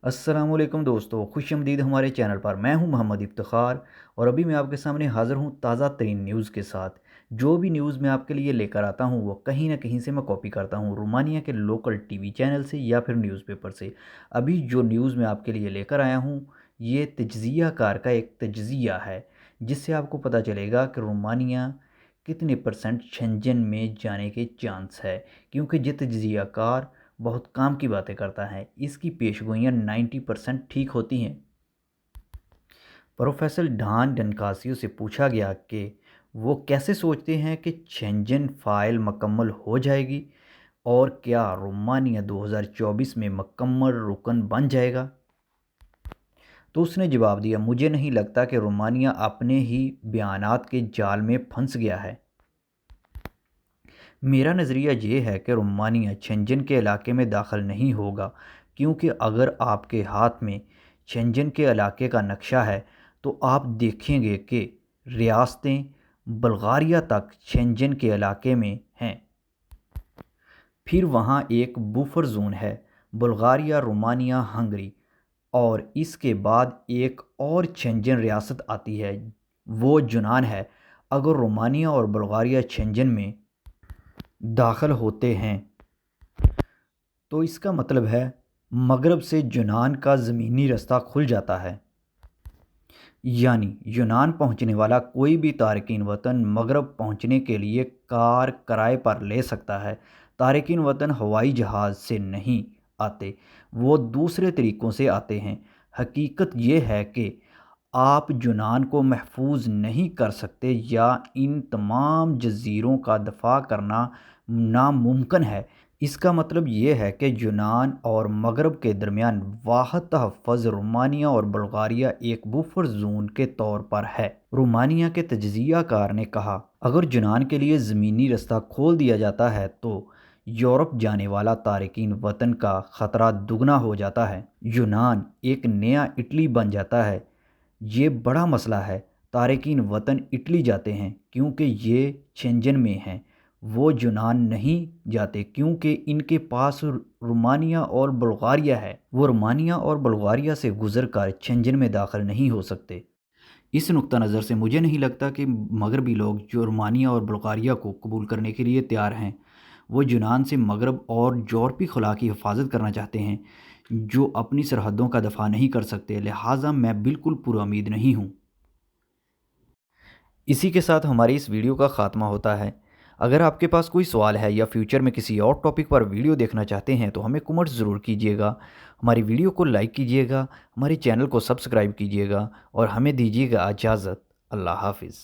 अस्सलाम वालेकुम दोस्तों, खुश आमदीद हमारे चैनल पर। मैं हूं मोहम्मद इफ्तिखार और अभी मैं आपके सामने हाज़िर हूं ताज़ा तरीन न्यूज़ के साथ। जो भी न्यूज़ मैं आपके लिए लेकर आता हूं वो कहीं ना कहीं से मैं कॉपी करता हूं, रोमानिया के लोकल टीवी चैनल से या फिर न्यूज़पेपर से। अभी जो न्यूज़ मैं आपके लिए लेकर आया हूं ये तज्ज़िया कार का एक तज्ज़िया है, जिससे आपको पता चलेगा कि रोमानिया कितने परसेंट शेंजन में जाने के चांस है, क्योंकि ये तज्ज़िया कार बहुत काम की बातें करता है। इसकी पेशगोइयाँ 90% ठीक होती हैं। प्रोफेसर डान डनकासियो से पूछा गया कि वो कैसे सोचते हैं कि शेंजन फ़ाइल मुकम्मल हो जाएगी और क्या रोमानिया 2024 में मुकम्मल रुकन बन जाएगा। तो उसने जवाब दिया, मुझे नहीं लगता कि रोमानिया अपने ही बयानात के जाल में फंस गया है। मेरा नज़रिया ये है कि रोमानिया शेंजन के इलाके में दाखिल नहीं होगा, क्योंकि अगर आपके हाथ में शेंजन के इलाके का नक्शा है तो आप देखेंगे कि रियासतें बल्गारिया तक शेंजन के इलाके में हैं। फिर वहाँ एक बफर जोन है, बुल्गारिया, रोमानिया, हंगरी, और इसके बाद एक और शेंजन रियासत आती है, वो यूनान है। अगर रोमानिया और बुल्गारिया शेंजन में दाखिल होते हैं तो इसका मतलब है मगरब से यूनान का ज़मीनी रास्ता खुल जाता है, यानी यूनान पहुंचने वाला कोई भी तारकीन वतन मगरब पहुंचने के लिए कार किराए पर ले सकता है। तारकीन वतन हवाई जहाज़ से नहीं आते, वो दूसरे तरीक़ों से आते हैं। हकीकत ये है कि आप यूनान को महफूज नहीं कर सकते या इन तमाम जज़ीरों का दफ़ा करना नामुमकिन है। इसका मतलब ये है कि यूनान और मगरब के दरमियान वाहद तहफ़्फ़ुज़ रोमानिया और बुल्गारिया एक बफर जोन के तौर पर है। रोमानिया के तज्ज़िया कार ने कहा, अगर यूनान के लिए ज़मीनी रास्ता खोल दिया जाता है तो यूरोप जाने वाला तारकीन वतन का ख़तरा दुगना हो जाता है। यूनान एक नया इटली बन जाता है। ये बड़ा मसला है। तारकीन वतन इटली जाते हैं क्योंकि ये शेंजन में हैं, वो यूनान नहीं जाते क्योंकि इनके पास रोमानिया और बुल्गारिया है। वो रोमानिया और बुल्गारिया से गुज़र कर शेंजन में दाखिल नहीं हो सकते। इस नुक्ता नज़र से मुझे नहीं लगता कि मगरबी लोग जो रोमानिया और बुल्गारिया को कबूल करने के लिए तैयार हैं, वो यूनान से मगरब और यूरोपी खला की हिफाजत करना चाहते हैं, जो अपनी सरहदों का दफ़ा नहीं कर सकते। लिहाजा मैं बिल्कुल पुरुउम्मीद नहीं हूँ। इसी के साथ हमारी इस वीडियो का ख़ात्मा होता है। अगर आपके पास कोई सवाल है या फ्यूचर में किसी और टॉपिक पर वीडियो देखना चाहते हैं तो हमें कमेंट्स ज़रूर कीजिएगा। हमारी वीडियो को लाइक कीजिएगा, हमारे चैनल को सब्सक्राइब कीजिएगा और हमें दीजिएगा इजाज़त। अल्लाह हाफ़िज़।